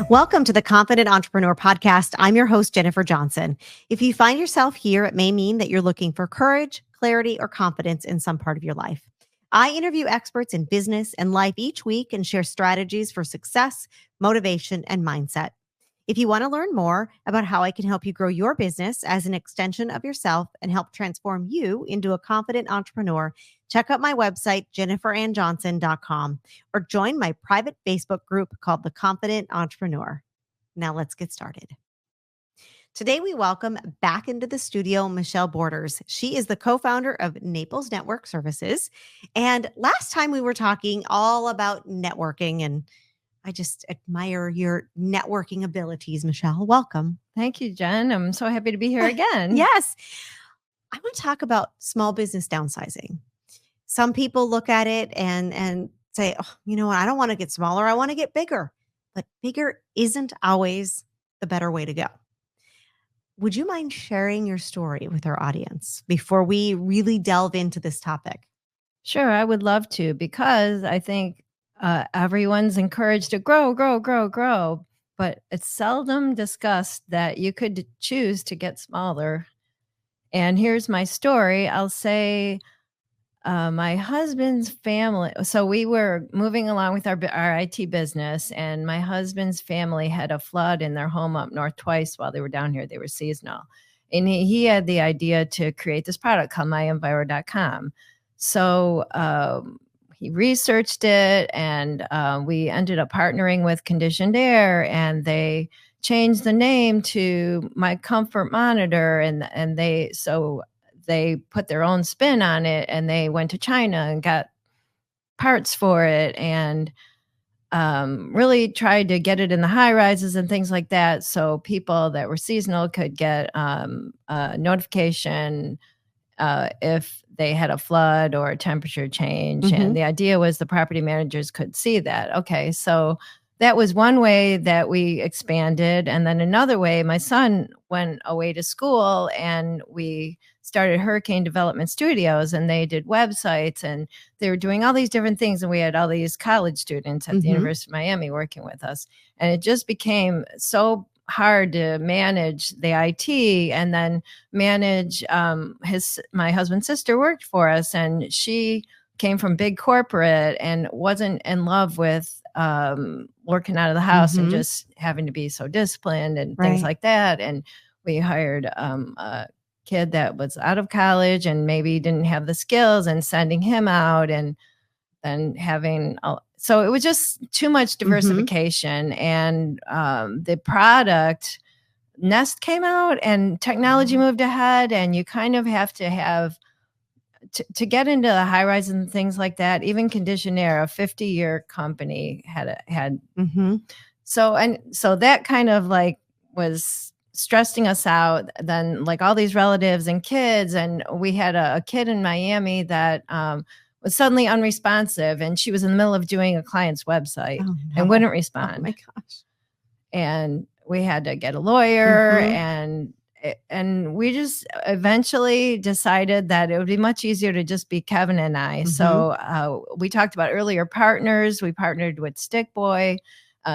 Welcome to the Confident Entrepreneur Podcast. I'm your host, Jennifer Johnson. If you find yourself here, it may mean that you're looking for courage, clarity, or confidence in some part of your life. I interview experts in business and life each week and share strategies for success, motivation, and mindset. If you want to learn more about how I can help you grow your business as an extension of yourself and help transform you into a confident entrepreneur, check out my website, jenniferannjohnson.com, or join my private Facebook group called The Confident Entrepreneur. Now let's get started. Today, we welcome back into the studio Michelle Borders. She is the co-founder of Naples Network Services. And last time we were talking all about networking, and I just admire your networking abilities, Michelle. Welcome. Thank you, Jen. I'm so happy to be here again. Yes. I want to talk about small business downsizing. Some people look at it and say, oh, you know what? I don't want to get smaller. I want to get bigger. But bigger isn't always the better way to go. Would you mind sharing your story with our audience before we really delve into this topic? Sure, I would love to, because I think everyone's encouraged to grow, but it's seldom discussed that you could choose to get smaller. And here's my story. I'll say my husband's family. So we were moving along with our IT business, and my husband's family had a flood in their home up north twice while they were down here. They were seasonal. And he had the idea to create this product called myenviro.com. So he researched it, and we ended up partnering with Conditioned Air, and they changed the name to My Comfort Monitor, and they put their own spin on it, and they went to China and got parts for it, and really tried to get it in the high rises and things like that, so people that were seasonal could get a notification if they had a flood or a temperature change. Mm-hmm. And the idea was the property managers could see that. Okay, so that was one way that we expanded. And then another way, my son went away to school, and we started Hurricane Development Studios, and they did websites, and they were doing all these different things. And we had all these college students at the University of Miami working with us. And it just became so hard to manage the IT, and then manage my husband's sister worked for us, and she came from big corporate and wasn't in love with working out of the house and just having to be so disciplined and things like that. And we hired a kid that was out of college and maybe didn't have the skills, and sending him out, and then having so it was just too much diversification. And the product Nest came out, and technology moved ahead, and you kind of have to have to get into the high rise and things like that. Even Conditioned Air, a 50-year company, had so that kind of like was stressing us out. Then like all these relatives and kids, and we had a kid in Miami that was suddenly unresponsive, and she was in the middle of doing a client's website and wouldn't respond. Oh my gosh. And we had to get a lawyer, and we just eventually decided that it would be much easier to just be Kevin and I. So we talked about earlier partners. We partnered with Stickboy.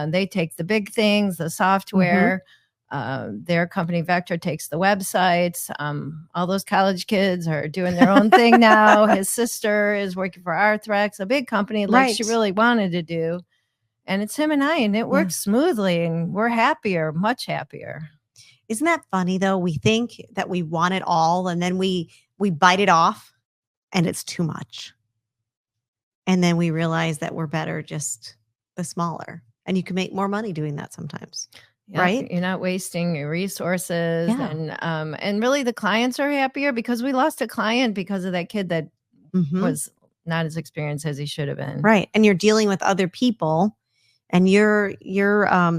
They take the big things, the software. Their company Vector takes the websites. All those college kids are doing their own thing now. His sister is working for Arthrex, a big company like she really wanted to do. And it's him and I, and it works smoothly, and we're happier, much happier. Isn't that funny though? We think that we want it all, and then we bite it off, and it's too much. And then we realize that we're better just the smaller, and you can make more money doing that sometimes. Yep, right? You're not wasting your resources. And really the clients are happier, because we lost a client because of that kid that was not as experienced as he should have been. Right. And you're dealing with other people, and you're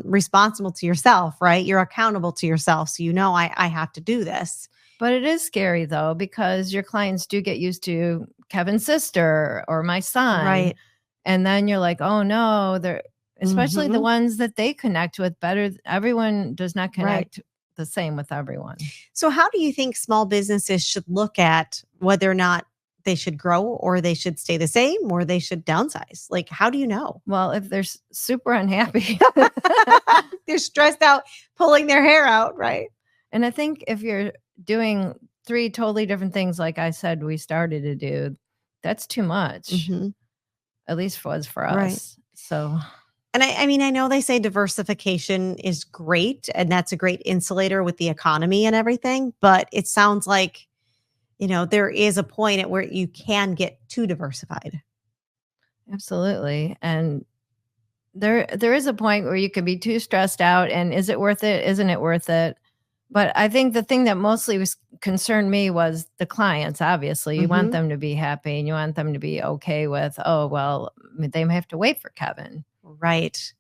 responsible to yourself, right? You're accountable to yourself. So, I have to do this. But it is scary though, because your clients do get used to Kevin's sister or my son. Right. And then you're like, oh no, they're, especially the ones that they connect with better. Everyone does not connect the same with everyone. So how do you think small businesses should look at whether or not they should grow or they should stay the same or they should downsize? Like, how do you know? Well, if they're super unhappy. They're stressed out, pulling their hair out, right? And I think if you're doing 3 totally different things, like I said, we started to do, that's too much, at least was for us. Right. So, and I mean, I know they say diversification is great and that's a great insulator with the economy and everything, but it sounds like, there is a point at where you can get too diversified. Absolutely. And there is a point where you can be too stressed out, and is it worth it? Isn't it worth it? But I think the thing that mostly concerned me was the clients. Obviously, you want them to be happy and you want them to be okay with, oh, well, they may have to wait for Kevin. Right.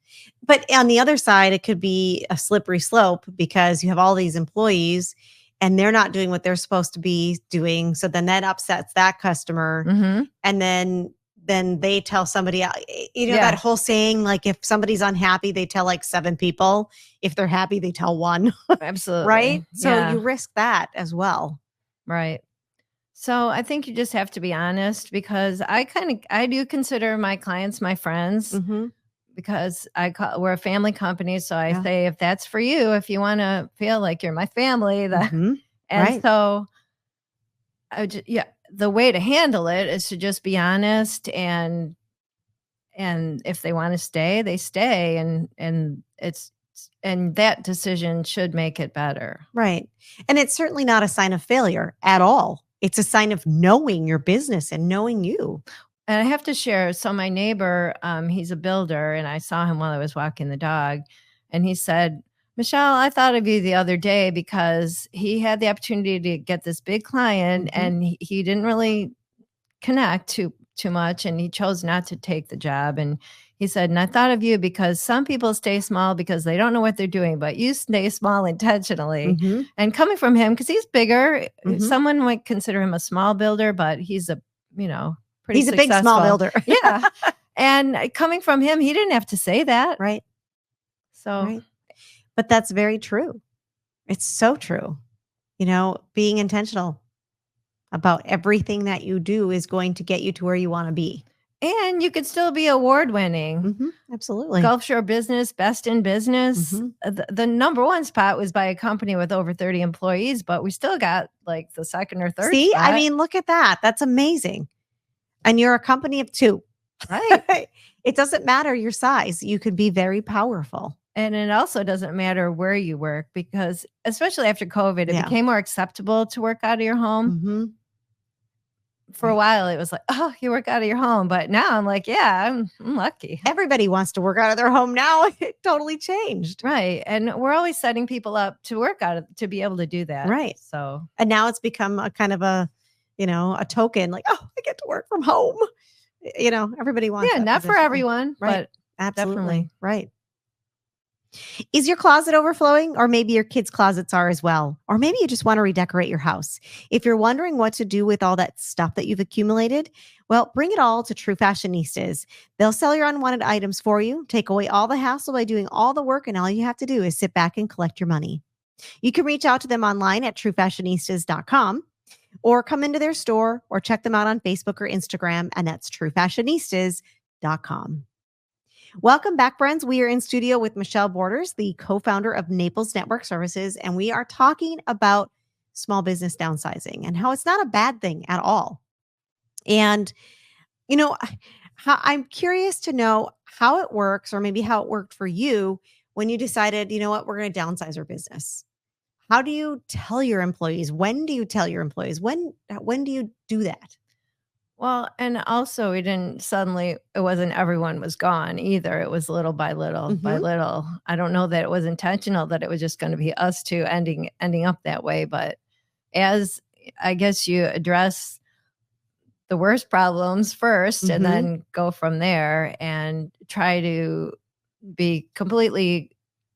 But on the other side, it could be a slippery slope because you have all these employees and they're not doing what they're supposed to be doing. So then that upsets that customer. And then they tell somebody else, that whole saying, like if somebody's unhappy, they tell like 7 people. If they're happy, they tell 1. Absolutely. Right. So you risk that as well. Right. So I think you just have to be honest, because I do consider my clients my friends, because we're a family company. So I say, if that's for you, if you want to feel like you're my family, and so the way to handle it is to just be honest, and if they want to stay, they stay, and that decision should make it better. Right. And it's certainly not a sign of failure at all. It's a sign of knowing your business and knowing you. And I have to share. So my neighbor, he's a builder, and I saw him while I was walking the dog, and he said, Michelle, I thought of you the other day because he had the opportunity to get this big client, and he didn't really connect too much, and he chose not to take the job. And he said, and I thought of you because some people stay small because they don't know what they're doing, but you stay small intentionally. And coming from him, because he's bigger, someone might consider him a small builder, but he's a, pretty he's successful. A big small builder. Yeah. And coming from him, he didn't have to say that. Right. So, right. But that's very true. It's so true. Being intentional about everything that you do is going to get you to where you want to be. And you could still be award winning. Absolutely. Gulf Shore Business, Best in Business. The number 1 spot was by a company with over 30 employees, but we still got like the second or third spot. I mean, look at that. That's amazing. And you're a company of 2. Right. It doesn't matter your size. You could be very powerful. And it also doesn't matter where you work, because especially after COVID, it became more acceptable to work out of your home. For a while, it was like, oh, you work out of your home. But now I'm like, yeah, I'm lucky. Everybody wants to work out of their home now. It totally changed. Right. And we're always setting people up to work out to be able to do that. Right. So, and now it's become a kind of a token, like, oh, I get to work from home. Everybody wants. Yeah, not for everyone, right? But absolutely. Definitely. Right. Is your closet overflowing? Or maybe your kids' closets are as well. Or maybe you just want to redecorate your house. If you're wondering what to do with all that stuff that you've accumulated, well, bring it all to True Fashionistas. They'll sell your unwanted items for you, take away all the hassle by doing all the work, and all you have to do is sit back and collect your money. You can reach out to them online at truefashionistas.com, or come into their store, or check them out on Facebook or Instagram, and that's truefashionistas.com. Welcome back, friends. We are in studio with Michelle Borders, the co-founder of Naples Network Services, and we are talking about small business downsizing and how it's not a bad thing at all. And, I'm curious to know how it works, or maybe how it worked for you when you decided, we're going to downsize our business. How do you tell your employees? When do you tell your employees? When do you do that? Well, and also it wasn't everyone was gone either. It was little by little by little. I don't know that it was intentional, that it was just going to be us 2 ending up that way. But as I guess you address the worst problems first, and then go from there, and try to be completely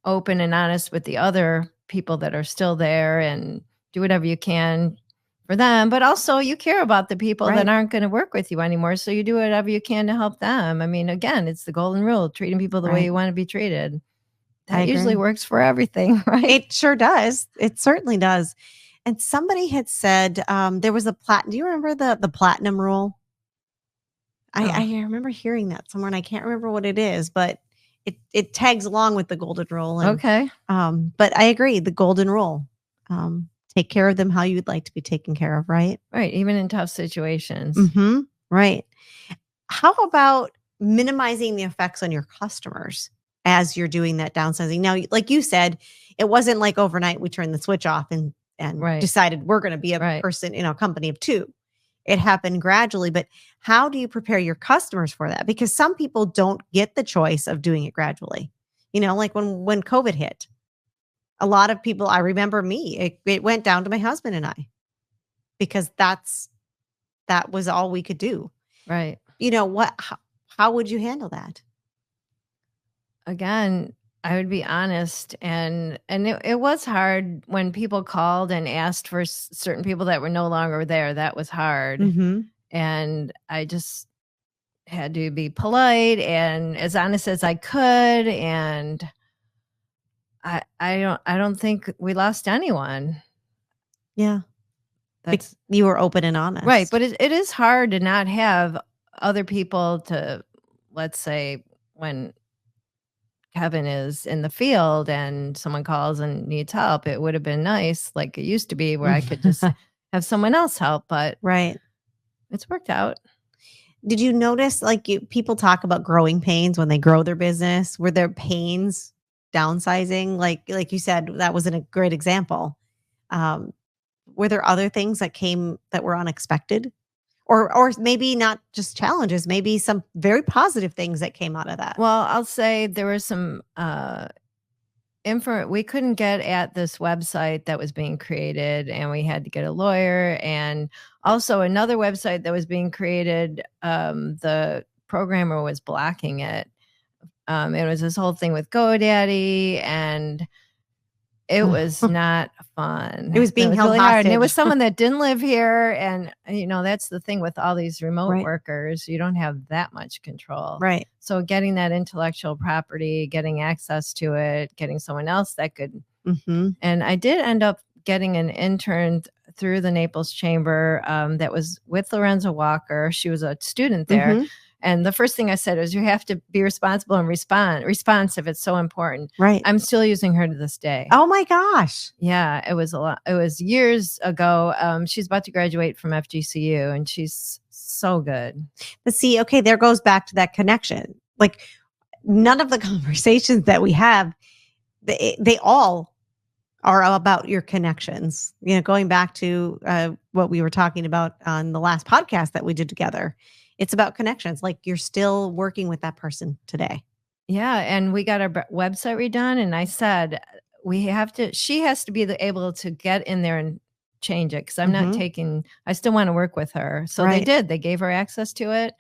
open and honest with the other people that are still there, and do whatever you can for them. But also you care about the people that aren't going to work with you anymore. So you do whatever you can to help them. I mean, again, it's the golden rule, treating people the way you want to be treated. That usually works for everything, right? It sure does. It certainly does. And somebody had said there was do you remember the platinum rule? I remember hearing that somewhere, and I can't remember what it is, but it tags along with the golden rule. And, Okay. but I agree, the golden rule. Take care of them how you'd like to be taken care of, right? Right. Even in tough situations. Mm-hmm. Right. How about minimizing the effects on your customers as you're doing that downsizing? Now, like you said, it wasn't like overnight we turned the switch off and Right. decided we're going to be a Right. person in a company of two. It happened gradually, but how do you prepare your customers for that? Because some people don't get the choice of doing it gradually. Like when COVID hit, a lot of people, I remember it went down to my husband and I, because that was all we could do. Right. How would you handle that? Again, I would be honest, and it was hard when people called and asked for certain people that were no longer there. That was hard. Mm-hmm. And I just had to be polite and as honest as I could. And I don't think we lost anyone. Yeah. You were open and honest. Right. But it is hard to not have other people to, let's say, when Kevin is in the field and someone calls and needs help, it would have been nice, like it used to be, where I could just have someone else help. But right. It's worked out. Did you notice, people talk about growing pains when they grow their business? Were there pains downsizing? Like you said, that wasn't a great example. Were there other things that came that were unexpected? Or maybe not just challenges, maybe some very positive things that came out of that? Well, I'll say there was some we couldn't get at this website that was being created, and we had to get a lawyer. And also another website that was being created, the programmer was blocking it. It was this whole thing with GoDaddy, and it was not fun. It was being held really hostage. hard. And it was someone that didn't live here. And, that's the thing with all these remote workers. You don't have that much control. Right. So getting that intellectual property, getting access to it, getting someone else that could. Mm-hmm. And I did end up getting an intern through the Naples Chamber that was with Lorenzo Walker. She was a student there. Mm-hmm. And the first thing I said is, you have to be responsible and responsive. It's so important. Right. I'm still using her to this day. Oh my gosh. Yeah, it was a lot. It was years ago. She's about to graduate from FGCU, and she's so good. But see, okay, there goes back to that connection. Like, none of the conversations that we have, they all are about your connections. Going back to what we were talking about on the last podcast that we did together. It's about connections. Like, you're still working with that person today. Yeah. And we got our website redone. And I said, she has to be able to get in there and change it. Cause I'm not I still want to work with her. So they did, they gave her access to it.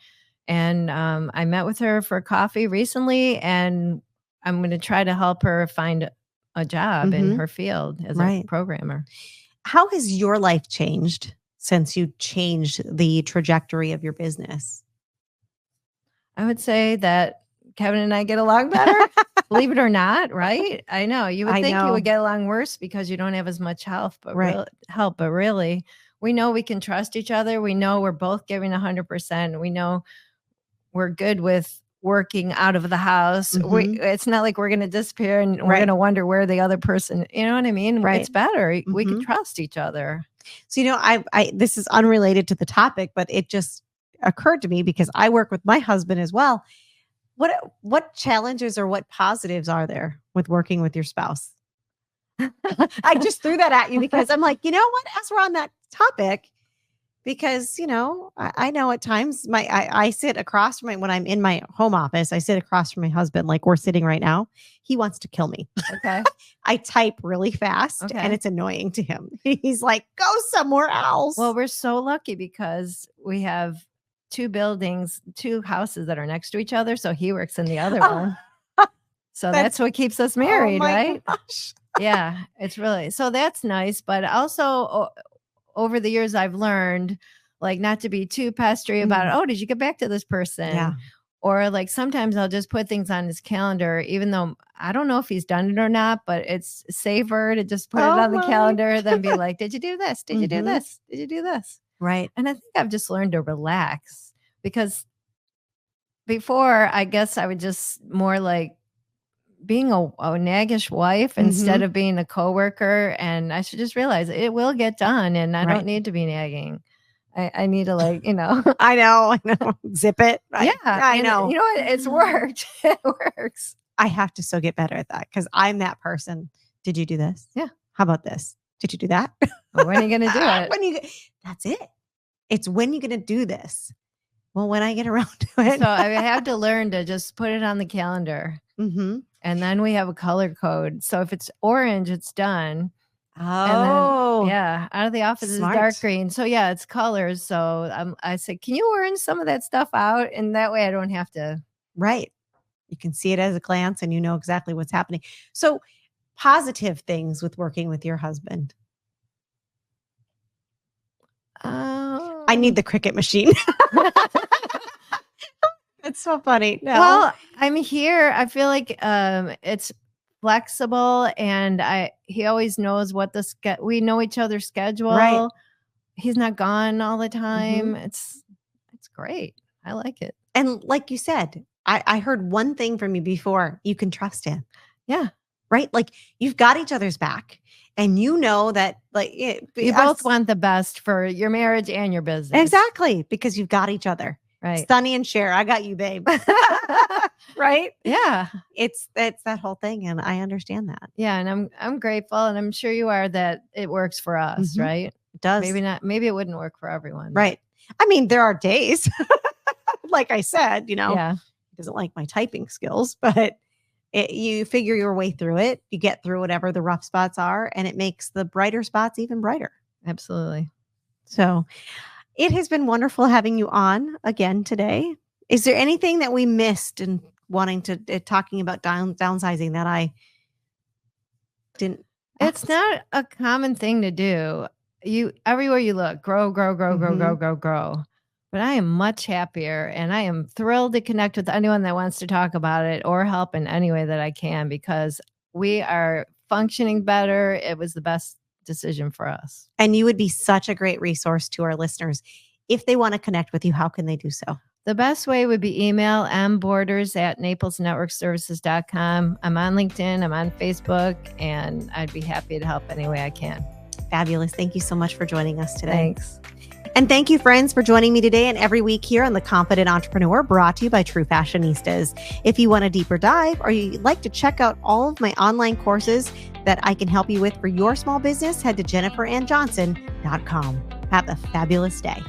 And I met with her for coffee recently, and I'm going to try to help her find a job in her field as a programmer. How has your life changed since you changed the trajectory of your business? I would say that Kevin and I get along better, believe it or not, right? I know. You would think you would get along worse because you don't have as much help, but really, we know we can trust each other. We know we're both giving 100%. We know we're good with working out of the house. It's not like we're going to disappear and we're going to wonder where the other person, you know what I mean? Right. It's better. We can trust each other. So, I this is unrelated to the topic, but it just occurred to me because I work with my husband as well. What challenges or what positives are there with working with your spouse? I just threw that at you because I'm like, what? As we're on that topic, because, I know at times I sit across from when I'm in my home office, I sit across from my husband, like we're sitting right now. He wants to kill me. Okay. I type really fast and it's annoying to him. He's like, go somewhere else. Well, we're so lucky because we have two houses that are next to each other. So he works in the other one. So that's what keeps us married, right? Gosh. Yeah, it's really, so that's nice. But also over the years, I've learned like not to be too pestery about it. Oh, did you get back to this person? Yeah. Or like sometimes I'll just put things on his calendar, even though I don't know if he's done it or not, but it's safer to just put it on the calendar than be like, did you do this? Did you do this? Did you do this? Right. And I think I've just learned to relax, because before, I guess I would just more like being a naggish wife instead of being a coworker. And I should just realize it will get done, and I don't need to be nagging. I need to I know. Zip it. Yeah. I know. You know what? It's worked. It works. I have to still get better at that, because I'm that person. Did you do this? Yeah. How about this? Did you do that? Well, when are you going to do it? That's it. It's when you're going to do this. Well, when I get around to it. So I have to learn to just put it on the calendar. And then we have a color code. So if it's orange, it's done. Oh, yeah. Out of the office is dark green. So yeah, it's colors. So I said, can you orange some of that stuff out? And that way I don't have to. Right. You can see it as a glance and you know exactly what's happening. So positive things with working with your husband. I need the cricket machine. It's so funny. No. Well, I'm here. I feel like it's flexible, and he always knows what we know each other's schedule. Right. He's not gone all the time. It's great. I like it. And like you said, I heard one thing from you before. You can trust him. Yeah. Right. Like you've got each other's back, and you know that like you both want the best for your marriage and your business. Exactly. Because you've got each other. Right. Sonny and Cher, I got you, babe. Right? Yeah. It's that whole thing. And I understand that. Yeah. And I'm grateful, and I'm sure you are, that it works for us, right? It does. Maybe not. Maybe it wouldn't work for everyone. Right. I mean, there are days, like I said, he doesn't like my typing skills, but you figure your way through it. You get through whatever the rough spots are, and it makes the brighter spots even brighter. Absolutely. So it has been wonderful having you on again today. Is there anything that we missed in wanting to talking about downsizing that I didn't? It's not a common thing to do. Everywhere you look, grow. But I am much happier, and I am thrilled to connect with anyone that wants to talk about it or help in any way that I can, because we are functioning better. It was the best decision for us. And you would be such a great resource to our listeners. If they want to connect with you, how can they do so? The best way would be email mborders@naplesnetworkservices.com. I'm on LinkedIn. I'm on Facebook, and I'd be happy to help any way I can. Fabulous. Thank you so much for joining us today. Thanks. And thank you, friends, for joining me today and every week here on The Confident Entrepreneur, brought to you by True Fashionistas. If you want a deeper dive, or you'd like to check out all of my online courses that I can help you with for your small business, head to jenniferannjohnson.com. Have a fabulous day.